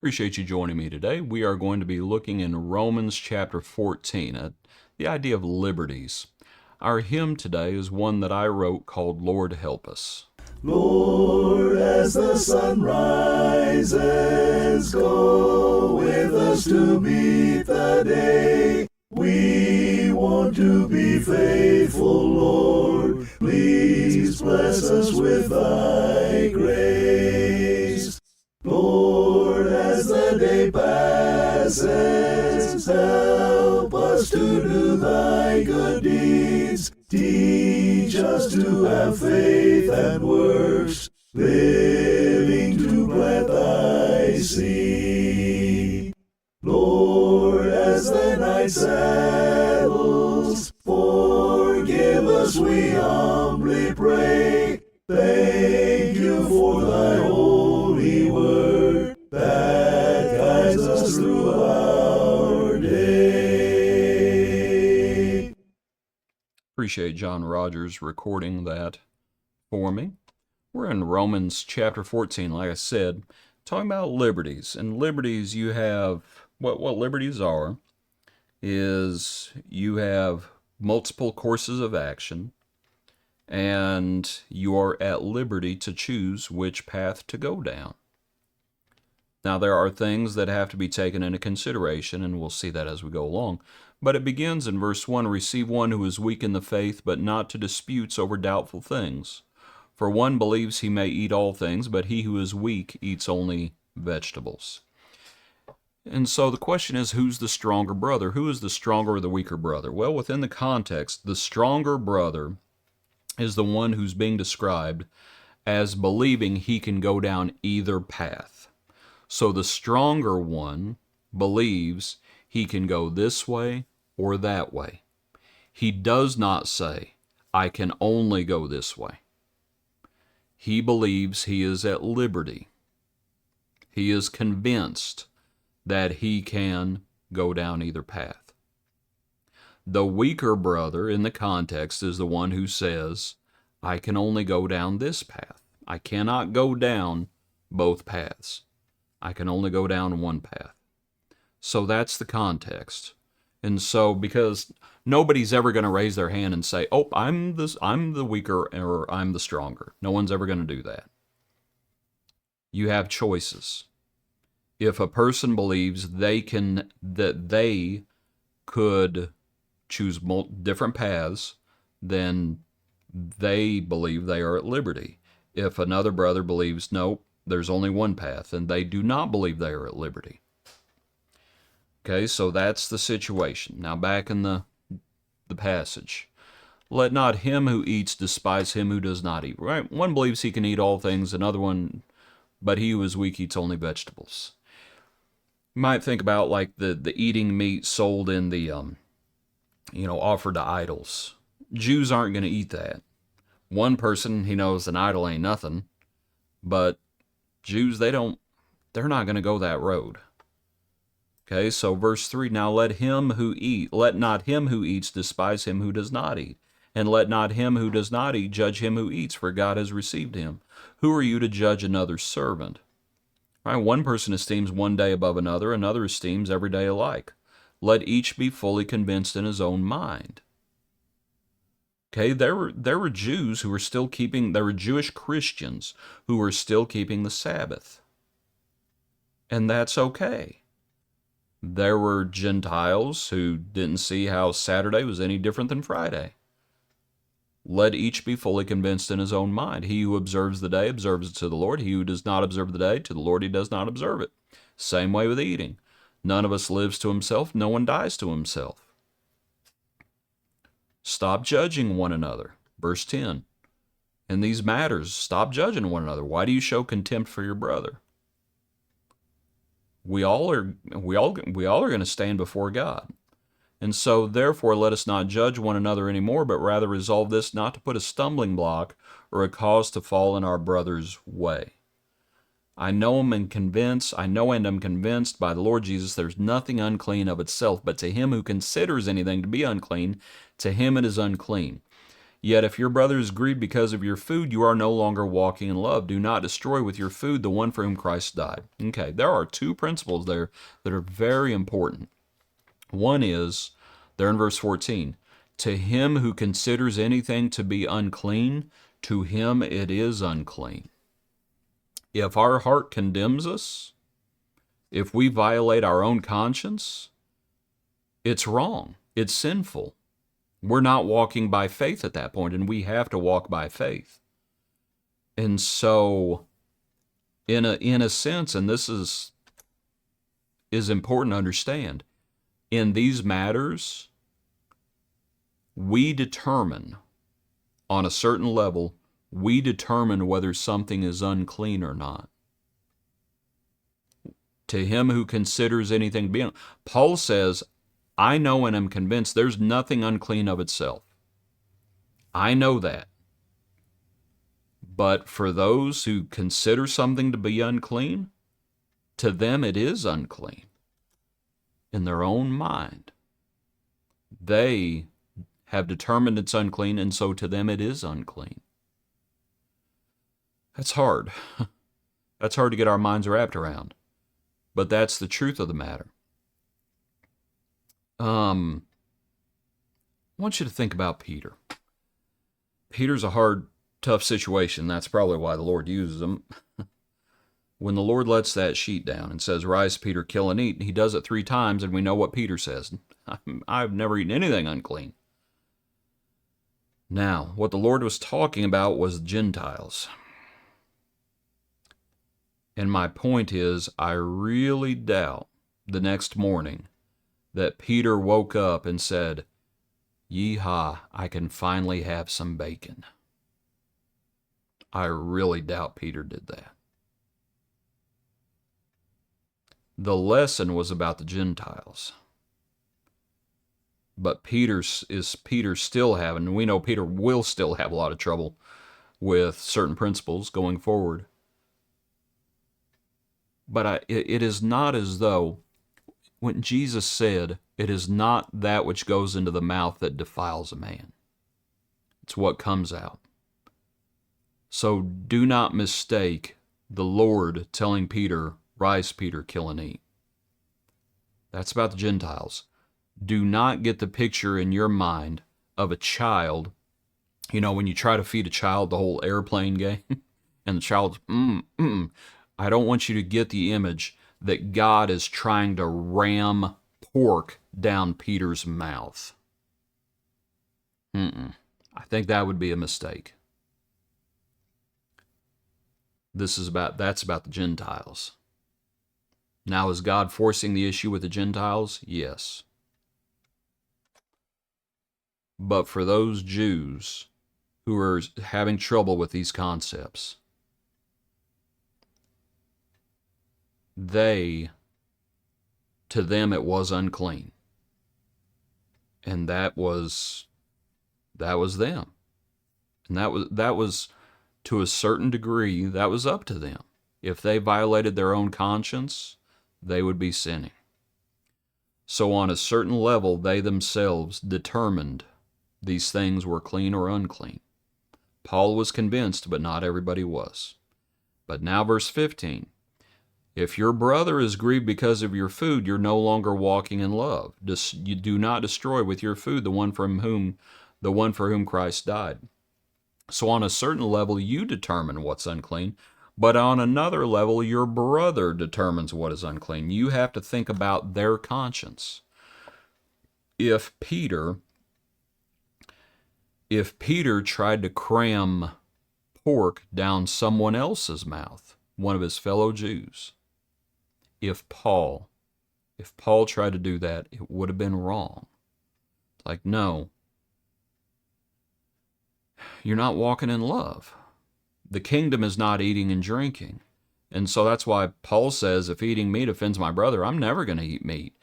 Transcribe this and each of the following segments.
Appreciate you joining me today. We are going to be looking in Romans chapter 14 at the idea of liberties. Our hymn today is one that I wrote called Lord Help Us. Lord, as the sun rises, go with us to meet the day. We want to be faithful, Lord. Please bless us with thy grace. Lord, as the day passes, help us to do thy good deeds. Teach us to have faith and works, living to plant thy seed. Lord, as the night settles, forgive us, we humbly pray. Thank you for thy holy word that guides us through our day. Appreciate John Rogers recording that for me. We're in Romans chapter 14, like I said, talking about liberties. And liberties, you have, what liberties are, is you have multiple courses of action, and you are at liberty to choose which path to go down. Now, there are things that have to be taken into consideration, and we'll see that as we go along. But it begins in verse 1, receive one who is weak in the faith, but not to disputes over doubtful things. For one believes he may eat all things, but he who is weak eats only vegetables. And so the question is, who's the stronger brother? Who is the stronger or the weaker brother? Well, within the context, the stronger brother is the one who's being described as believing he can go down either path. So the stronger one believes he can go this way or that way. He does not say, I can only go this way. He believes he is at liberty. He is convinced that he can go down either path. The weaker brother in the context is the one who says, I can only go down this path. I cannot go down both paths. I can only go down one path. So that's the context. And so, because nobody's ever going to raise their hand and say, oh, I'm the weaker or I'm the stronger. No one's ever going to do that. You have choices. If a person believes that they could choose different paths, then they believe they are at liberty. If another brother believes, no, there's only one path, and they do not believe they are at liberty. Okay, so that's the situation. Now back in the passage. Let not him who eats despise him who does not eat. Right? One believes he can eat all things, another one, but he who is weak eats only vegetables. You might think about like the eating meat sold in the offered to idols. Jews aren't going to eat that. One person, he knows an idol ain't nothing, but Jews, they're not going to go that road. Okay, so verse 3, now let not him who eats despise him who does not eat, and let not him who does not eat judge him who eats, for God has received him. Who are you to judge another's servant? Right, one person esteems one day above another, another esteems every day alike. Let each be fully convinced in his own mind. Okay, there were Jews who were still there were Jewish Christians who were still keeping the Sabbath. And that's okay. There were Gentiles who didn't see how Saturday was any different than Friday. Let each be fully convinced in his own mind. He who observes the day observes it to the Lord. He who does not observe the day, to the Lord he does not observe it. Same way with eating. None of us lives to himself. No one dies to himself. Stop judging one another. Verse 10. In these matters, stop judging one another. Why do you show contempt for your brother? We all are going to stand before God. And so, therefore, let us not judge one another anymore, but rather resolve this not to put a stumbling block or a cause to fall in our brother's way. I know and am convinced by the Lord Jesus there's nothing unclean of itself, but to him who considers anything to be unclean, to him it is unclean. Yet if your brother is grieved because of your food, you are no longer walking in love. Do not destroy with your food the one for whom Christ died. Okay, there are two principles there that are very important. One is, there in verse 14, to him who considers anything to be unclean, to him it is unclean. If our heart condemns us, if we violate our own conscience, it's wrong. It's sinful. We're not walking by faith at that point, and we have to walk by faith. And so, in a sense, and this is important to understand, in these matters, we determine, on a certain level, we determine whether something is unclean or not. To him who considers anything to be unclean. Paul says, I know and am convinced there's nothing unclean of itself. I know that. But for those who consider something to be unclean, to them it is unclean. In their own mind, they have determined it's unclean, and so to them it is unclean. That's hard. That's hard to get our minds wrapped around. But that's the truth of the matter. I want you to think about Peter. Peter's a hard, tough situation. That's probably why the Lord uses him. When the Lord lets that sheet down and says, rise, Peter, kill and eat, he does it 3 times, and we know what Peter says. I've never eaten anything unclean. Now, what the Lord was talking about was Gentiles. And my point is, I really doubt the next morning that Peter woke up and said, Yeehaw, I can finally have some bacon. I really doubt Peter did that. The lesson was about the Gentiles. But Peter still having, and we know Peter will still have a lot of trouble with certain principles going forward. But it is not as though, when Jesus said, it is not that which goes into the mouth that defiles a man. It's what comes out. So do not mistake the Lord telling Peter, rise, Peter, kill and eat. That's about the Gentiles. Do not get the picture in your mind of a child. You know, when you try to feed a child the whole airplane game, and the child's, I don't want you to get the image that God is trying to ram pork down Peter's mouth. I think that would be a mistake. That's about the Gentiles. Now, is God forcing the issue with the Gentiles? Yes. But for those Jews who are having trouble with these concepts, to them it was unclean. And that was them. And that was to a certain degree, that was up to them. If they violated their own conscience, they would be sinning. So on a certain level, they themselves determined these things were clean or unclean. Paul was convinced, but not everybody was. But now verse 15. If your brother is grieved because of your food, you're no longer walking in love. You do not destroy with your food the one for whom Christ died. So on a certain level, you determine what's unclean, but on another level, your brother determines what is unclean. You have to think about their conscience. If Peter tried to cram pork down someone else's mouth, one of his fellow Jews, if Paul tried to do that, it would have been wrong. Like, no, you're not walking in love. The kingdom is not eating and drinking. And so that's why Paul says, if eating meat offends my brother, I'm never going to eat meat.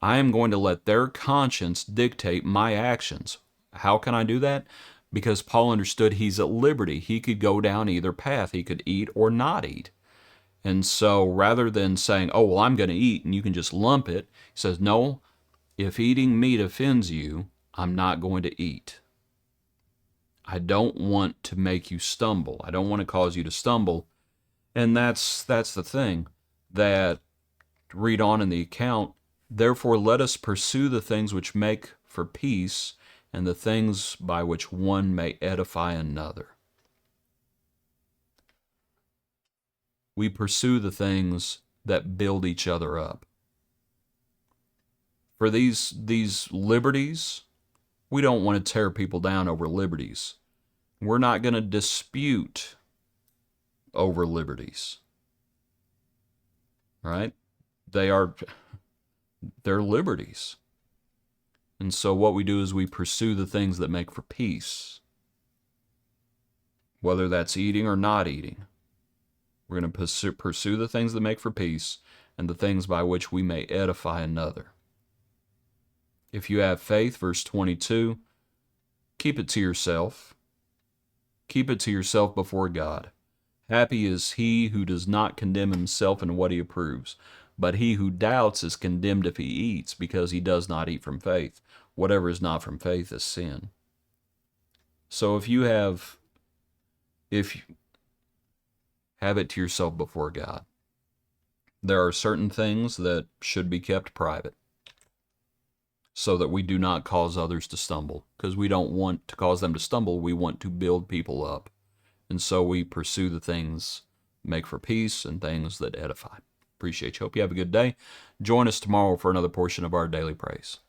I am going to let their conscience dictate my actions. How can I do that? Because Paul understood he's at liberty. He could go down either path. He could eat or not eat. And so rather than saying, oh, well, I'm going to eat, and you can just lump it, he says, no, if eating meat offends you, I'm not going to eat. I don't want to make you stumble. I don't want to cause you to stumble. And that's the thing that read on in the account. Therefore, let us pursue the things which make for peace and the things by which one may edify another. We pursue the things that build each other up. For these liberties, we don't want to tear people down over liberties. We're not going to dispute over liberties. Right? They're liberties. And so what we do is we pursue the things that make for peace. Whether that's eating or not eating. We're going to pursue the things that make for peace and the things by which we may edify another. If you have faith, verse 22, keep it to yourself. Keep it to yourself before God. Happy is he who does not condemn himself in what he approves, but he who doubts is condemned if he eats, because he does not eat from faith. Whatever is not from faith is sin. So if you have it to yourself before God. There are certain things that should be kept private so that we do not cause others to stumble, because we don't want to cause them to stumble. We want to build people up. And so we pursue the things make for peace and things that edify. Appreciate you. Hope you have a good day. Join us tomorrow for another portion of our daily praise.